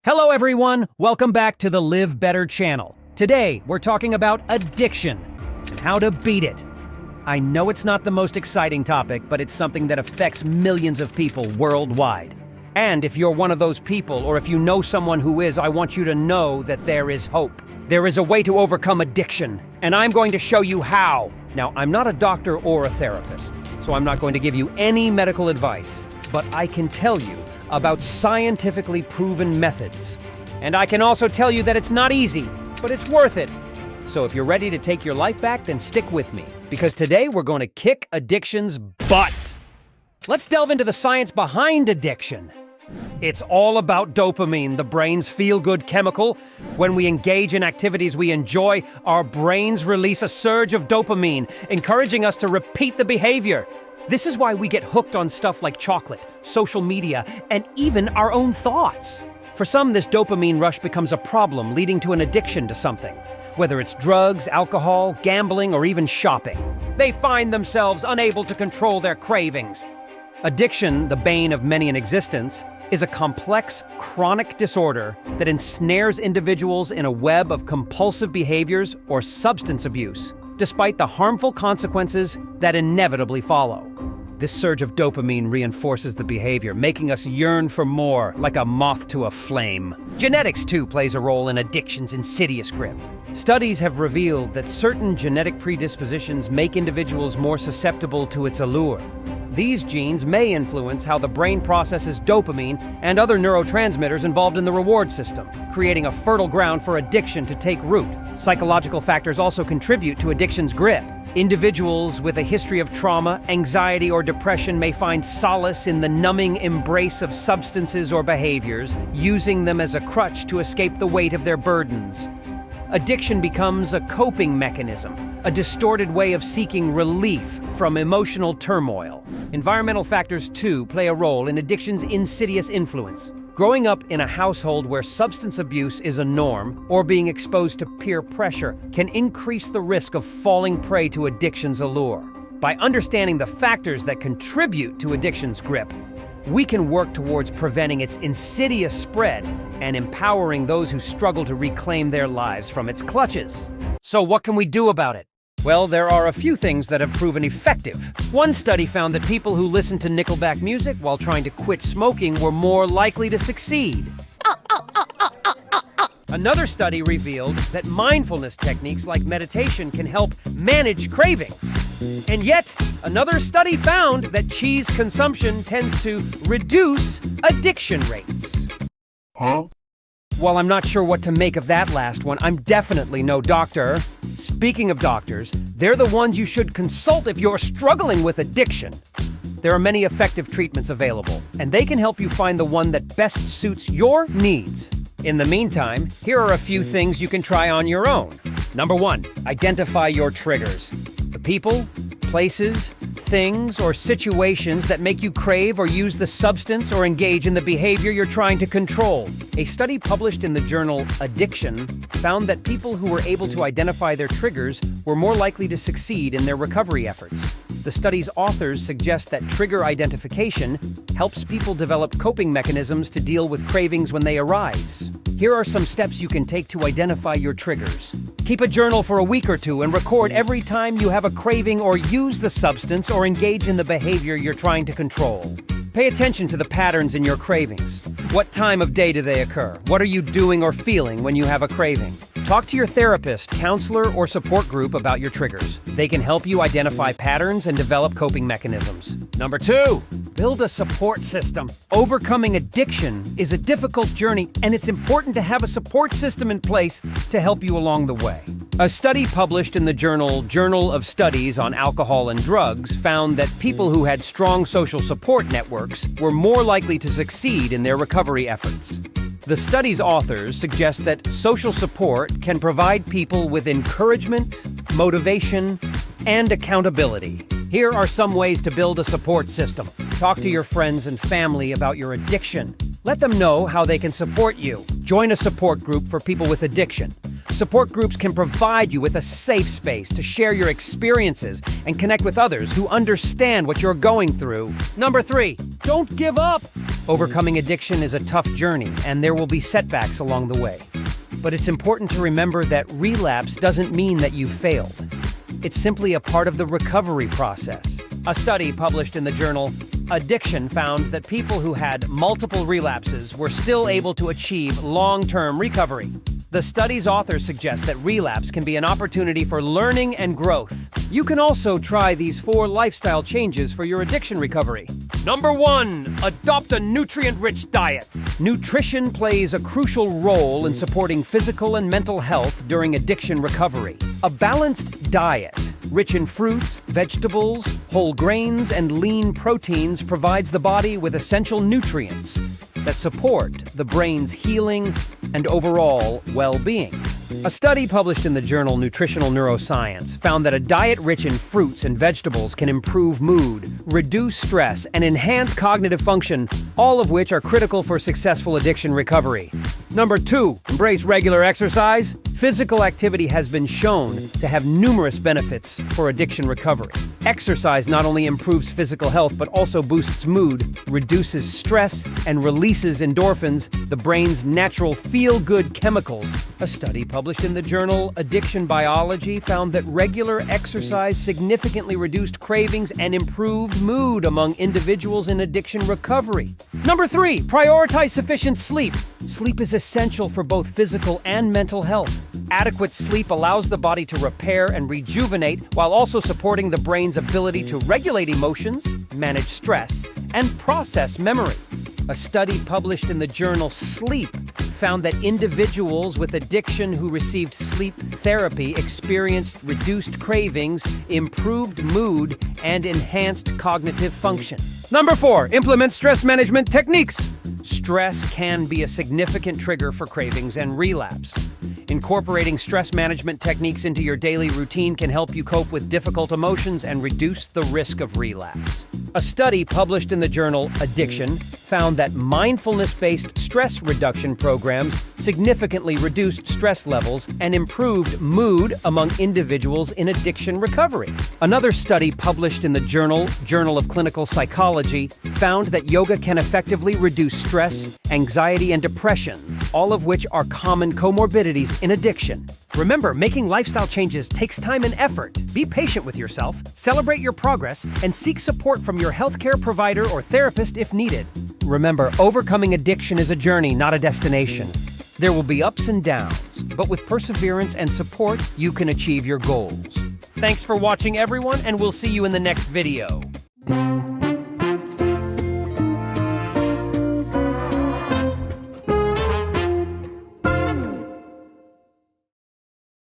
Hello everyone, welcome back to the Live Better channel. Today, we're talking about addiction and how to beat it. I know it's not the most exciting topic, but it's something that affects millions of people worldwide. And if you're one of those people, or if you know someone who is, I want you to know that there is hope. There is a way to overcome addiction, and I'm going to show you how. Now, I'm not a doctor or a therapist, so I'm not going to give you any medical advice, but I can tell you about scientifically proven methods. And I can also tell you that it's not easy, but it's worth it. So if you're ready to take your life back, then stick with me, because today we're going to kick addiction's butt. Let's delve into the science behind addiction. It's all about dopamine, the brain's feel-good chemical. When we engage in activities we enjoy, our brains release a surge of dopamine, encouraging us to repeat the behavior. This is why we get hooked on stuff like chocolate, social media, and even our own thoughts. For some, this dopamine rush becomes a problem, leading to an addiction to something. Whether it's drugs, alcohol, gambling, or even shopping, they find themselves unable to control their cravings. Addiction, the bane of many in existence, is a complex, chronic disorder that ensnares individuals in a web of compulsive behaviors or substance abuse, despite the harmful consequences that inevitably follow. This surge of dopamine reinforces the behavior, making us yearn for more, like a moth to a flame. Genetics, too, plays a role in addiction's insidious grip. Studies have revealed that certain genetic predispositions make individuals more susceptible to its allure. These genes may influence how the brain processes dopamine and other neurotransmitters involved in the reward system, creating a fertile ground for addiction to take root. Psychological factors also contribute to addiction's grip. Individuals with a history of trauma, anxiety, or depression may find solace in the numbing embrace of substances or behaviors, using them as a crutch to escape the weight of their burdens. Addiction becomes a coping mechanism, a distorted way of seeking relief from emotional turmoil. Environmental factors, too, play a role in addiction's insidious influence. Growing up in a household where substance abuse is a norm, or being exposed to peer pressure, can increase the risk of falling prey to addiction's allure. By understanding the factors that contribute to addiction's grip, we can work towards preventing its insidious spread and empowering those who struggle to reclaim their lives from its clutches. So what can we do about it? Well, there are a few things that have proven effective. One study found that people who listened to Nickelback music while trying to quit smoking were more likely to succeed. Another study revealed that mindfulness techniques like meditation can help manage cravings. And yet, another study found that cheese consumption tends to reduce addiction rates. While I'm not sure what to make of that last one, I'm definitely no doctor. Speaking of doctors, they're the ones you should consult if you're struggling with addiction. There are many effective treatments available, and they can help you find the one that best suits your needs. In the meantime, here are a few things you can try on your own. Number 1, identify your triggers. The people, places, things, or situations that make you crave or use the substance or engage in the behavior you're trying to control. A study published in the journal Addiction found that people who were able to identify their triggers were more likely to succeed in their recovery efforts. The study's authors suggest that trigger identification helps people develop coping mechanisms to deal with cravings when they arise. Here are some steps you can take to identify your triggers. Keep a journal for a week or two and record every time you have a craving or use the substance or engage in the behavior you're trying to control. Pay attention to the patterns in your cravings. What time of day do they occur? What are you doing or feeling when you have a craving? Talk to your therapist, counselor, or support group about your triggers. They can help you identify patterns and develop coping mechanisms. Number 2, build a support system. Overcoming addiction is a difficult journey, and it's important to have a support system in place to help you along the way. A study published in the Journal of Studies on Alcohol and Drugs found that people who had strong social support networks were more likely to succeed in their recovery efforts. The study's authors suggest that social support can provide people with encouragement, motivation, and accountability. Here are some ways to build a support system. Talk to your friends and family about your addiction. Let them know how they can support you. Join a support group for people with addiction. Support groups can provide you with a safe space to share your experiences and connect with others who understand what you're going through. Number 3, don't give up. Overcoming addiction is a tough journey, and there will be setbacks along the way. But it's important to remember that relapse doesn't mean that you've failed. It's simply a part of the recovery process. A study published in the journal Addiction found that people who had multiple relapses were still able to achieve long-term recovery. The study's authors suggest that relapse can be an opportunity for learning and growth. You can also try these 4 lifestyle changes for your addiction recovery. Number 1, adopt a nutrient-rich diet. Nutrition plays a crucial role in supporting physical and mental health during addiction recovery. A balanced diet, rich in fruits, vegetables, whole grains, and lean proteins, provides the body with essential nutrients that support the brain's healing and overall well-being. A study published in the journal Nutritional Neuroscience found that a diet rich in fruits and vegetables can improve mood, reduce stress, and enhance cognitive function, all of which are critical for successful addiction recovery. Number 2, embrace regular exercise. Physical activity has been shown to have numerous benefits for addiction recovery. Exercise not only improves physical health but also boosts mood, reduces stress, and releases endorphins, the brain's natural feel-good chemicals. A study published in the journal Addiction Biology found that regular exercise significantly reduced cravings and improved mood among individuals in addiction recovery. Number 3, prioritize sufficient sleep. Sleep is essential for both physical and mental health. Adequate sleep allows the body to repair and rejuvenate while also supporting the brain's ability to regulate emotions, manage stress, and process memories. A study published in the journal Sleep found that individuals with addiction who received sleep therapy experienced reduced cravings, improved mood, and enhanced cognitive function. Number 4, implement stress management techniques. Stress can be a significant trigger for cravings and relapse. Incorporating stress management techniques into your daily routine can help you cope with difficult emotions and reduce the risk of relapse. A study published in the journal Addiction found that mindfulness-based stress reduction programs significantly reduced stress levels and improved mood among individuals in addiction recovery. Another study published in the Journal of Clinical Psychology found that yoga can effectively reduce stress, anxiety, and depression, all of which are common comorbidities in addiction. Remember, making lifestyle changes takes time and effort. Be patient with yourself, celebrate your progress, and seek support from your healthcare provider or therapist if needed. Remember, overcoming addiction is a journey, not a destination. There will be ups and downs, but with perseverance and support, you can achieve your goals. Thanks for watching, everyone, and we'll see you in the next video.